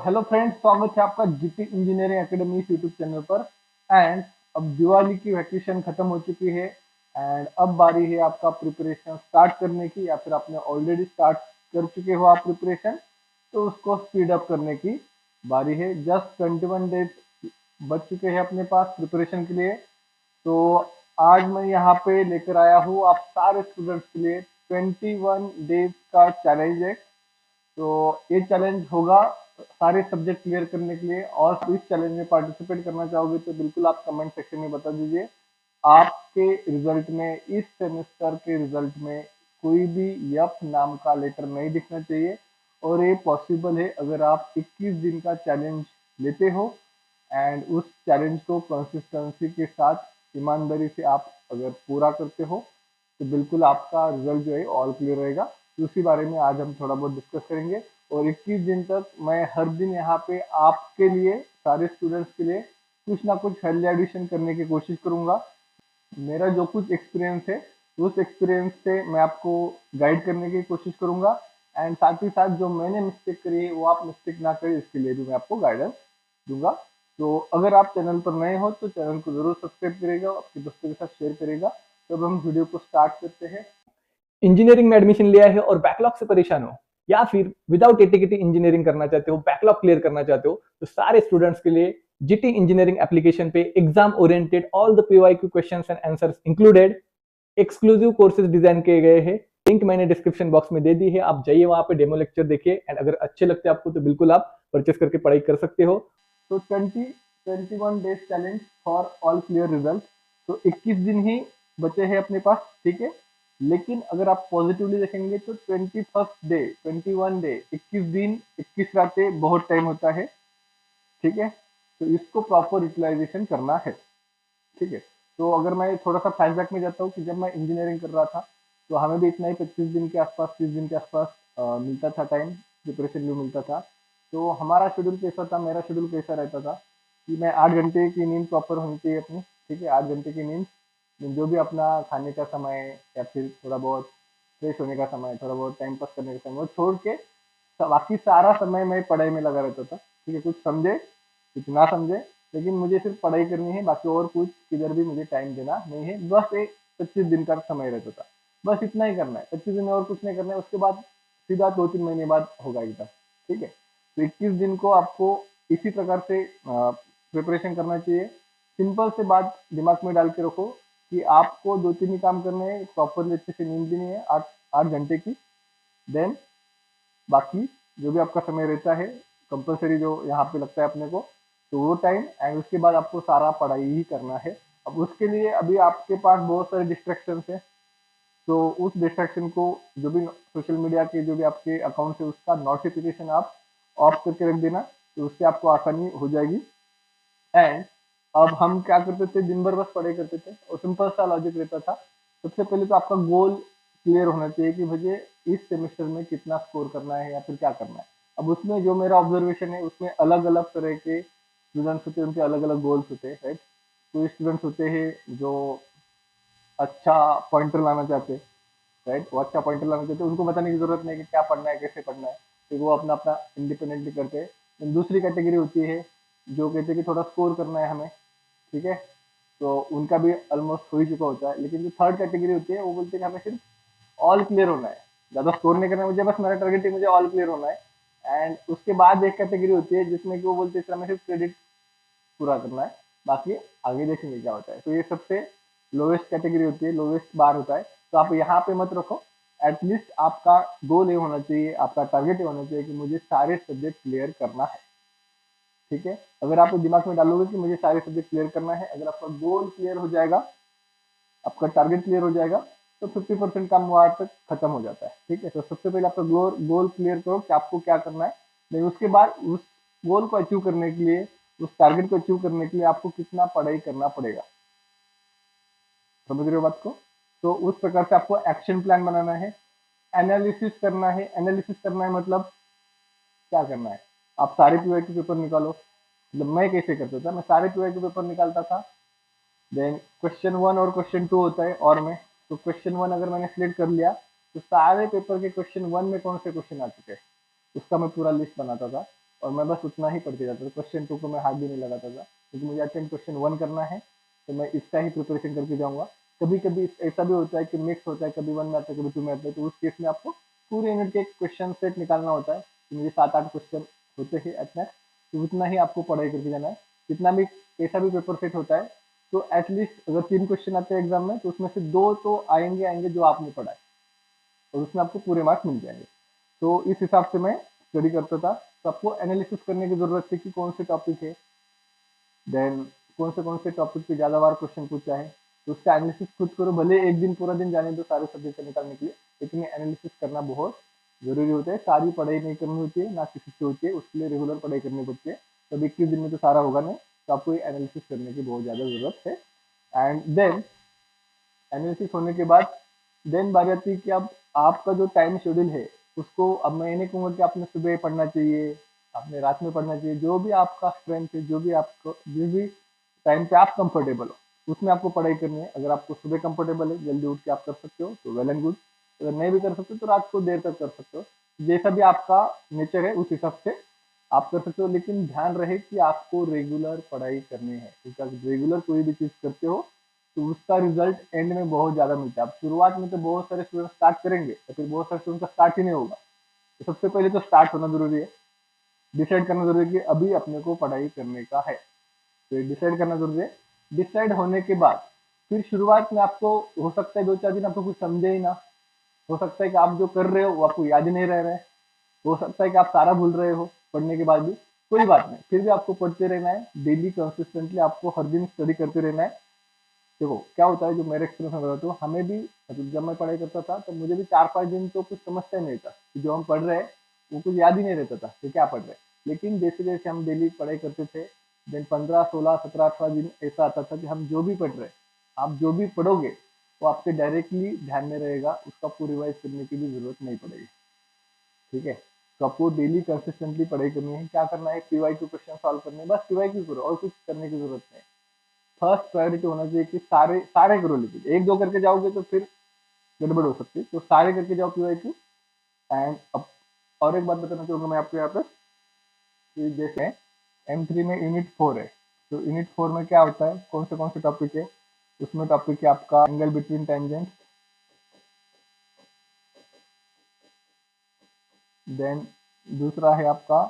Hello friends, स्वागत है आपका GT engineering academy YouTube channel पर। एंड अब दिवाली की वैकेशन खत्म हो चुकी है एंड अब बारी है आपका प्रिपरेशन स्टार्ट करने की, या फिर आपने ऑलरेडी स्टार्ट कर चुके हो आप प्रिपरेशन, तो उसको स्पीड अप करने की बारी है। जस्ट 21 डेज बच चुके हैं अपने पास प्रिपरेशन के लिए। तो आज मैं यहाँ पे लेकर आया हूँ आप सारे स्टूडेंट्स के लिए 21 डेज का चैलेंज है। तो ये चैलेंज होगा सारे सब्जेक्ट क्लियर करने के लिए, और इस चैलेंज में पार्टिसिपेट करना चाहोगे तो बिल्कुल आप कमेंट सेक्शन में बता दीजिए। आपके रिजल्ट में, इस सेमेस्टर के रिजल्ट में कोई भी यप नाम का लेटर नहीं दिखना चाहिए। और ये पॉसिबल है अगर आप 21 दिन का चैलेंज लेते हो एंड उस चैलेंज को कंसिस्टेंसी के साथ ईमानदारी से आप अगर पूरा करते हो तो बिल्कुल आपका रिजल्ट जो है ऑल क्लियर रहेगा। तो उसी बारे में आज हम थोड़ा बहुत डिस्कस करेंगे। और 21 दिन तक मैं हर दिन यहाँ पे आपके लिए, सारे स्टूडेंट्स के लिए कुछ ना कुछ वैल्यू एडिशन करने की कोशिश करूंगा। मेरा जो कुछ एक्सपीरियंस है उस एक्सपीरियंस से मैं आपको गाइड करने की कोशिश करूंगा। एंड साथ ही साथ जो मैंने मिस्टेक करी है वो आप मिस्टेक ना करें, इसके लिए भी मैं आपको गाइडेंस दूंगा। तो अगर आप चैनल पर नए हो तो चैनल को जरूर सब्सक्राइब करेगा, आपके दोस्तों के साथ शेयर करेगा। तो अब हम वीडियो को स्टार्ट करते हैं। इंजीनियरिंग में एडमिशन लिया है और बैकलॉग से परेशान हो, या फिर विदाउट एटीकेटी इंजीनियरिंग करना चाहते हो, बैकलॉग क्लियर करना चाहते हो, तो सारे स्टूडेंट्स के लिए जीटी इंजीनियरिंग एप्लीकेशन पे exam oriented all the PYQ questions and answers included exclusive courses design किए गए हैं। लिंक मैंने डिस्क्रिप्शन बॉक्स में दे दी है, आप जाइए वहां पे डेमो लेक्चर देखिए एंड अगर अच्छे लगते हैं आपको तो बिल्कुल आप परचेस करके पढ़ाई कर सकते हो। तो 21 days challenge for all clear result. तो 21 दिन ही बचे हैं अपने पास, ठीक है। लेकिन अगर आप पॉजिटिवली देखेंगे तो 21st डे, 21 डे, 21 दिन 21 रातें बहुत टाइम होता है, ठीक है। तो इसको प्रॉपर यूटिलाइजेशन करना है, ठीक है। तो अगर मैं थोड़ा सा फ्लैशबैक में जाता हूँ कि जब मैं इंजीनियरिंग कर रहा था तो हमें भी इतना ही 25 दिन के आसपास, 30 दिन के आसपास मिलता था टाइम, प्रिपरेशन भी मिलता था। तो हमारा शेड्यूल कैसा था, मेरा शेड्यूल कैसा रहता था कि मैं 8 घंटे की नींद प्रॉपर होनी चाहिए अपनी, ठीक है। 8 घंटे की नींद, जो भी अपना खाने का समय या फिर थोड़ा बहुत फ्रेश होने का समय, थोड़ा बहुत टाइम पास करने का समय, वो छोड़ के बाकी सारा समय मैं पढ़ाई में लगा रहता था, ठीक है। कुछ समझे कुछ ना समझे, लेकिन मुझे सिर्फ पढ़ाई करनी है, बाकी और कुछ किधर भी मुझे टाइम देना नहीं है। बस एक 25 दिन का समय रहता था, बस इतना ही करना है 25 दिन में, और कुछ नहीं करना है। उसके बाद सीधा 2-3 महीने बाद होगा एग्जाम, ठीक है। तो 21 दिन को आपको इसी प्रकार से प्रिपरेशन करना चाहिए। सिंपल से बात दिमाग में डाल के रखो कि आपको 2-3 ही काम करने हैं, प्रॉपरली अच्छे से नींद भी नहीं है 8 8 घंटे की। देन बाकी जो भी आपका समय रहता है कंपलसरी, जो यहाँ पे लगता है अपने को, तो वो टाइम, एंड उसके बाद आपको सारा पढ़ाई ही करना है। अब उसके लिए अभी आपके पास बहुत सारे डिस्ट्रैक्शन है, तो उस डिस्ट्रैक्शन को, जो भी सोशल मीडिया के जो भी आपके अकाउंट है उसका नोटिफिकेशन आप ऑफ करके रख देना, तो उससे आपको आसानी हो जाएगी। एंड अब हम क्या करते थे, दिन भर बस पढ़ाई करते थे और सिंपल सा लॉजिक रहता था। सबसे पहले तो आपका गोल क्लियर होना चाहिए कि मुझे इस सेमेस्टर में कितना स्कोर करना है या फिर क्या करना है। अब उसमें जो मेरा ऑब्जर्वेशन है उसमें अलग अलग तरह के स्टूडेंट्स होते हैं, उनके अलग अलग गोल्स होते हैं, राइट। कोई स्टूडेंट्स होते हैं जो अच्छा पॉइंटर लाना चाहते हैं, राइट। वो अच्छा पॉइंटर लाना चाहते हैं, उनको बताने की जरूरत नहीं कि क्या पढ़ना है, कैसे पढ़ना है, फिर वो अपना अपना इंडिपेंडेंटली करते हैं। दूसरी कैटेगरी होती है जो कहते हैं कि थोड़ा स्कोर करना है हमें, ठीक है। तो उनका भी ऑलमोस्ट हो ही चुका होता है। लेकिन जो थर्ड कैटेगरी होती है वो बोलते हैं कि हमें सिर्फ ऑल क्लियर होना है, ज्यादा स्कोर नहीं करना है मुझे, बस मेरा टारगेट है मुझे ऑल क्लियर होना है। एंड उसके बाद एक कैटेगरी होती है जिसमें कि वो बोलते हैं सर हमें सिर्फ क्रेडिट पूरा करना है, बाकी आगे देखेंगे क्या होता है। तो ये सबसे लोवेस्ट कैटेगरी होती है, लोवेस्ट बार होता है। तो आप यहाँ पे मत रखो, एटलीस्ट आपका गोल ये होना चाहिए, आपका टारगेट ये होना चाहिए कि मुझे सारे सब्जेक्ट क्लियर करना है, ठीक है। अगर आप दिमाग में डालोगे कि मुझे सारे सब्जेक्ट क्लियर करना है, अगर आपका गोल क्लियर हो जाएगा, आपका टारगेट क्लियर हो जाएगा, तो 50% काम वहां तक खत्म हो जाता है, ठीक है। तो सबसे पहले आपका गोल क्लियर करो कि आपको क्या करना है। लेकिन उसके बाद उस गोल को अचीव करने के लिए, उस टारगेट को अचीव करने के लिए आपको कितना पढ़ाई करना पड़ेगा, समझ रहे हो बात को। तो उस प्रकार से आपको एक्शन प्लान बनाना है, एनालिसिस करना है। एनालिसिस करना है मतलब क्या करना है, आप सारे पीवाई के पेपर निकालो। मतलब मैं कैसे करता था, मैं सारे पीवाई के पेपर निकालता था। देन क्वेश्चन 1 और क्वेश्चन 2 होता है और में, तो क्वेश्चन 1 अगर मैंने सिलेक्ट कर लिया तो सारे पेपर के क्वेश्चन 1 में कौन से क्वेश्चन आ चुके हैं उसका मैं पूरा लिस्ट बनाता था। और मैं बस उतना ही पढ़ के जाता था, क्वेश्चन 2 को मैं हाथ भी नहीं लगाता था, क्योंकि मुझे अटेम्प्ट क्वेश्चन 1 करना है, तो मैं इसका ही प्रिपरेशन करके जाऊंगा। कभी कभी ऐसा भी होता है कि मिक्स होता है, कभी 1 में आता है, कभी 2 में आता है, तो उस केस में आपको पूरे यूनिट के क्वेश्चन सेट निकालना होता है। तो मुझे 7-8 क्वेश्चन होते हैं एट मैक्स, तो उतना ही आपको पढ़ाई करके जाना है। जितना भी ऐसा भी पेपर सेट होता है, तो एटलीस्ट अगर 3 क्वेश्चन आते हैं एग्जाम में, तो उसमें से 2 तो आएंगे आएंगे जो आपने पढ़ा है, और उसमें आपको पूरे मार्क्स मिल जाएंगे। तो इस हिसाब से मैं स्टडी करता था। तो आपको एनालिसिस करने की जरूरत थी कि कौन से टॉपिक है, देन कौन से टॉपिक पे ज्यादा बार क्वेश्चन पूछा है, तो उसका एनालिसिस खुद करो। भले एक दिन पूरा दिन जाने दो सारे सब्जेक्ट निकालने के लिए, लेकिन एनालिसिस करना बहुत जरूरी होता है। सारी पढ़ाई नहीं करनी होती है, ना किसी से होती है, उसके लिए रेगुलर पढ़ाई करनी पड़ती है। तब 21 दिन में तो सारा होगा नहीं, तो आपको ये एनालिसिस करने की बहुत ज्यादा जरूरत है। एंड देन एनालिसिस होने के बाद देन बारी आती है कि अब आपका जो टाइम शेड्यूल है, उसको अब मैं ये नहीं कहूँगा कि आपने सुबह पढ़ना चाहिए, आपने रात में पढ़ना चाहिए। जो भी आपका स्ट्रेंथ है, जो भी आपको जिस भी टाइम पे आप कंफर्टेबल हो, उसमें आपको पढ़ाई करनी है। अगर आपको सुबह कंफर्टेबल है, जल्दी उठ के आप कर सकते हो, तो वेल एंड गुड। अगर नहीं भी कर सकते तो रात को देर तक कर सकते हो, जैसा भी आपका नेचर है उस हिसाब से आप कर सकते हो। लेकिन ध्यान रहे कि आपको रेगुलर पढ़ाई करनी है, क्योंकि अगर रेगुलर कोई भी चीज करते हो, तो उसका रिजल्ट एंड में बहुत ज्यादा मिलता है। अब शुरुआत में तो बहुत सारे स्टूडेंट स्टार्ट करेंगे, तो फिर बहुत सारे स्टूडेंट का स्टार्ट ही नहीं होगा। तो सबसे पहले तो स्टार्ट होना जरूरी है, डिसाइड करना जरूरी है कि अभी अपने को पढ़ाई करने का है, तो डिसाइड करना जरूरी है। डिसाइड होने के बाद फिर शुरुआत में आपको हो सकता है 2-4 दिन आपको कुछ समझे ही ना, हो सकता है कि आप जो कर रहे हो वो आपको याद ही नहीं रह रहा है, हो सकता है कि आप सारा भूल रहे हो पढ़ने के बाद भी, कोई बात नहीं, फिर भी आपको पढ़ते रहना है। डेली कंसिस्टेंटली आपको हर दिन स्टडी करते रहना है। देखो क्या होता है, जो मेरे एक्सपीरियंस में बताता हूँ, हमें भी मतलब जब मैं पढ़ाई करता था तो मुझे भी 4-5 दिन तो कुछ समझता ही नहीं था कि जो हम पढ़ रहे हैं वो कुछ याद ही नहीं रहता था कि क्या पढ़ रहे हैं। लेकिन जैसे जैसे हम डेली पढ़ाई करते थे, देन 15, 16, 17, 18 दिन ऐसा आता था कि हम जो भी पढ़ रहे हैं, आप जो भी पढ़ोगे वो आपके डायरेक्टली ध्यान में रहेगा, उसका आपको रिवाइज करने की भी जरूरत नहीं पड़ेगी। ठीक है, तो आपको डेली कंसिस्टेंटली पढ़ाई करनी है। क्या करना है, पीवाईक्यू क्वेश्चन सॉल्व करने हैं, बस पीवाईक्यू करो, और कुछ करने की जरूरत नहीं। फर्स्ट प्रायोरिटी होना चाहिए कि सारे सारे करो, लेकिन एक दो करके जाओगे तो फिर गड़बड़ हो सकती है, तो सारे करके जाओ पीवाईक्यू। एंड अब और एक बात बताना चाहूंगा मैं आपको यहाँ पर, कि जैसे M3 में यूनिट 4 है, तो यूनिट 4 में क्या होता है, कौन से टॉपिक है, उसमें टॉपिक है आपका एंगल बिटवीन टेंजेंट, देन दूसरा है आपका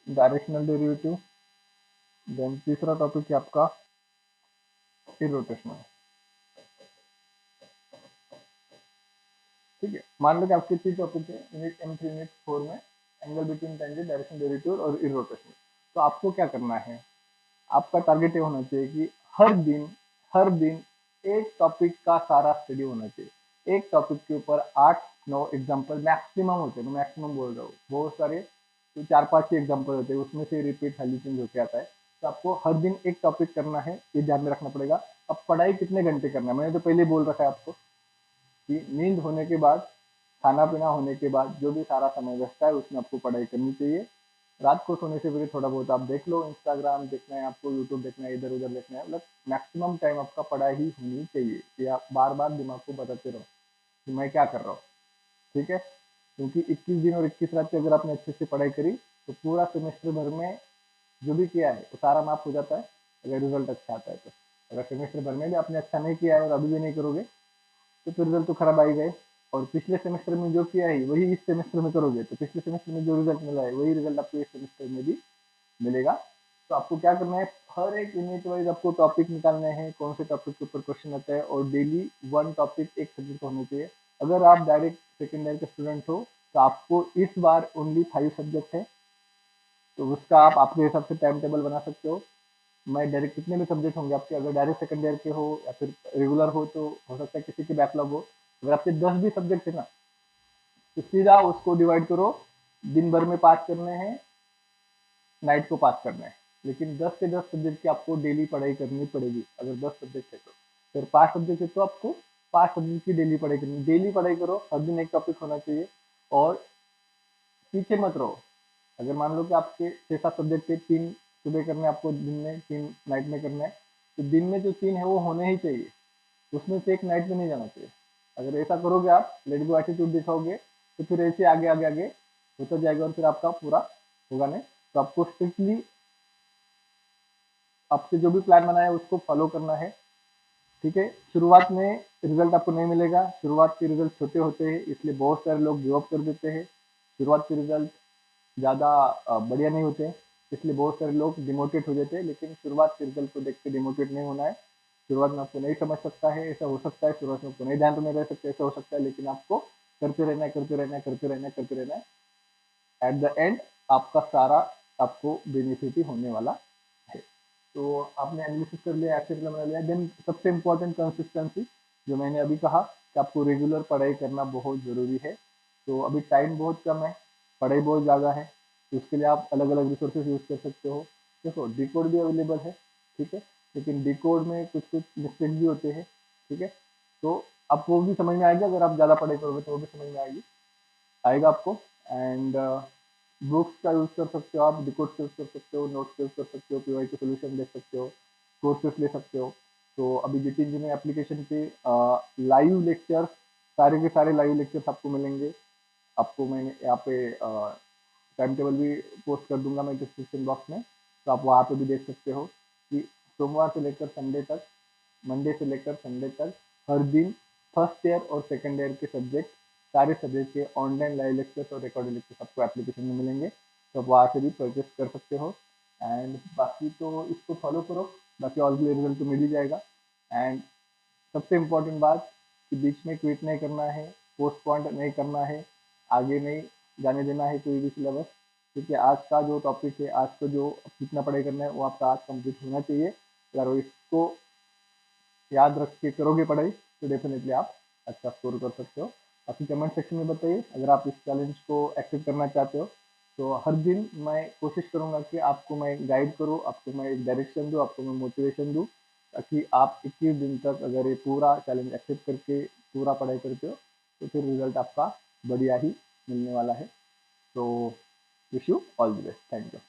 डायरेक्शनल डेरिवेटिव, देन तीसरा टॉपिक है आपका इरोटेशनल। ठीक है, मान लो कि आपके 3 टॉपिक है यूनिट M3 यूनिट 4 में, angle between tangent, direction derivative और इरोटेशनल। तो आपको क्या करना है, आपका टारगेट ये होना चाहिए कि हर दिन एक टॉपिक का सारा स्टडी होना चाहिए। एक टॉपिक के ऊपर 8-9 एग्जाम्पल मैक्सिमम होते हैं, मैं मैक्सिमम बोल रहा हूँ, बहुत सारे तो 4-5 ही एग्जाम्पल होते हैं, उसमें से रिपीट हाइलाइटिंग होके आता है। तो आपको हर दिन एक टॉपिक करना है, ये ध्यान में रखना पड़ेगा। अब पढ़ाई कितने घंटे करना है, मैंने तो पहले बोल रखा है आपको कि नींद होने के बाद, खाना पीना होने के बाद जो भी सारा समय बचता है उसमें आपको पढ़ाई करनी चाहिए। रात को सोने से पहले थोड़ा बहुत आप देख लो, इंस्टाग्राम देखना है आपको, यूट्यूब देखना है, इधर उधर देखना है, मतलब मैक्सिमम टाइम आपका पढ़ाई ही होनी चाहिए। ये आप बार बार दिमाग को बताते रहो कि मैं क्या कर रहा हूँ। ठीक है, क्योंकि 21 दिन और 21 रात अगर आपने अच्छे से पढ़ाई करी, तो पूरा सेमेस्टर भर में जो भी किया है वो सारा माफ हो जाता है, अगर रिजल्ट अच्छा आता है तो। अगर सेमेस्टर भर में भी आपने अच्छा नहीं किया है और अभी भी नहीं करोगे, तो फिर रिजल्ट तो खराब आ ही गए। और पिछले सेमेस्टर में जो किया है वही इस सेमेस्टर में करोगे, तो पिछले सेमेस्टर में जो रिजल्ट मिला है वही रिजल्ट आपको इस सेमेस्टर में भी मिलेगा। तो आपको क्या करना है, हर एक यूनिट वाइज आपको टॉपिक निकालने हैं, कौन से टॉपिक के ऊपर क्वेश्चन आता है, और डेली 1 टॉपिक एक सब्जेक्ट होना चाहिए। अगर आप डायरेक्ट सेकेंड ईयर के स्टूडेंट हो, तो आपको इस बार ओनली 5 सब्जेक्ट है, तो उसका आप अपने हिसाब से टाइम टेबल बना सकते हो। मैं डायरेक्ट कितने भी सब्जेक्ट होंगे आपके, अगर डायरेक्ट सेकंड ईयर के हो या फिर रेगुलर हो, तो हो सकता है किसी के बैकलॉग हो। अगर आपके 10 भी सब्जेक्ट है ना, तो सीधा उसको डिवाइड करो, दिन भर में पास करने हैं, नाइट को पास करना है। लेकिन 10 के 10 सब्जेक्ट की आपको डेली पढ़ाई करनी पड़ेगी, अगर 10 सब्जेक्ट है तो। फिर 5 सब्जेक्ट है तो आपको 5 सब्जेक्ट की डेली पढ़ाई करनी, डेली पढ़ाई करो, हर दिन एक टॉपिक होना चाहिए। और पीछे मत रहो, अगर मान लो कि आपके 6-7 सब्जेक्ट है, 3 सुबह करने आपको, दिन में 3 नाइट में करना है, तो दिन में जो 3 है वो होने ही चाहिए, उसमें से एक नाइट में नहीं जाना चाहिए। अगर ऐसा करोगे, आप लेट गो एटीट्यूड दिखाओगे, तो फिर ऐसे आगे आगे आगे होता जाएगा और फिर आपका पूरा होगा नहीं। तो आपको स्ट्रिक्टली आपके जो भी प्लान बनाया है उसको फॉलो करना है, ठीक है। शुरुआत में रिजल्ट आपको नहीं मिलेगा, शुरुआत के रिजल्ट छोटे होते हैं, इसलिए बहुत सारे लोग गिव अप कर देते हैं। शुरुआत के रिजल्ट ज़्यादा बढ़िया नहीं होते हैं, इसलिए बहुत सारे लोग डिमोटिवेट हो जाते हैं। लेकिन शुरुआत के रिजल्ट को देख के डिमोटिवेट नहीं होना है। शुरुआत में आपको नहीं समझ सकता है, ऐसा हो सकता है, शुरुआत में आपको नहीं ध्यान में रह सकते, ऐसा हो सकता है, लेकिन आपको करते रहना है, करते रहना है, करते रहना है, करते रहना है। एट द एंड आपका सारा आपको बेनिफिट ही होने वाला है। तो आपने एनालिसिस कर लिया, एक्शन प्लान बना लिया, देन सबसे इम्पोर्टेंट कंसिस्टेंसी, जो मैंने अभी कहा कि आपको रेगुलर पढ़ाई करना बहुत ज़रूरी है। तो अभी टाइम बहुत कम है, पढ़ाई बहुत ज़्यादा है, तो उसके लिए आप अलग अलग रिसोर्सेज यूज़ कर सकते हो। देखो डिकोड भी अवेलेबल है, ठीक है, लेकिन डिकोड में कुछ कुछ मिस्टेक भी होते हैं, ठीक है। तो आपको वो भी समझ में आएगा, अगर आप ज़्यादा पढ़ाई करोगे तो वो भी समझ में आएगी, आएगा आपको। एंड बुक्स का यूज़ कर सकते हो, आप डिकोड यूज़ कर सकते हो, नोट्स यूज़ कर सकते हो, पीवाई के सोल्यूशन देख सकते हो, कोर्सेस ले सकते हो। तो अभी जीटी इंजीनियरिंग एप्लीकेशन पे लाइव लेक्चर, सारे के सारे लाइव लेक्चर्स आपको मिलेंगे। आपको मैंने यहाँ पे टाइम टेबल भी पोस्ट कर दूंगा मैं डिस्क्रिप्शन बॉक्स में, तो आप वहाँ पे भी देख सकते हो कि सोमवार से लेकर संडे तक, मंडे से लेकर संडे तक हर दिन फर्स्ट ईयर और सेकेंड ईयर के सब्जेक्ट, सारे सब्जेक्ट के ऑनलाइन लाइव लेक्चर्स और रिकॉर्डेड लेक्चर्स आपको एप्लीकेशन में मिलेंगे, तो आप वहाँ से भी परचेस कर सकते हो। एंड बाकी तो इसको फॉलो करो, बाकी ऑल क्लियर रिजल्ट तो मिल ही जाएगा। एंड सबसे इम्पोर्टेंट बात कि बीच में क्विट नहीं करना है, पोस्टपोन नहीं करना है, आगे नहीं जाने देना है कोई भी सिलेबस, क्योंकि आज का जो टॉपिक है, आज को जो कितना पढ़ाई करना है वो आपका आज कंप्लीट होना चाहिए। अगर वो इसको याद रख के करोगे पढ़ाई तो डेफिनेटली आप अच्छा स्कोर कर सकते हो। बाकी कमेंट सेक्शन में बताइए अगर आप इस चैलेंज को एक्सेप्ट करना चाहते हो। तो हर दिन मैं कोशिश करूंगा कि आपको मैं गाइड करूँ, आपको मैं एक डायरेक्शन दूँ, आपको मैं मोटिवेशन दूँ, ताकि आप 21 दिन तक अगर ये पूरा चैलेंज एक्सेप्ट करके पूरा पढ़ाई करते हो तो फिर रिजल्ट आपका बढ़िया ही मिलने वाला है। तो wish you all the best, thank you.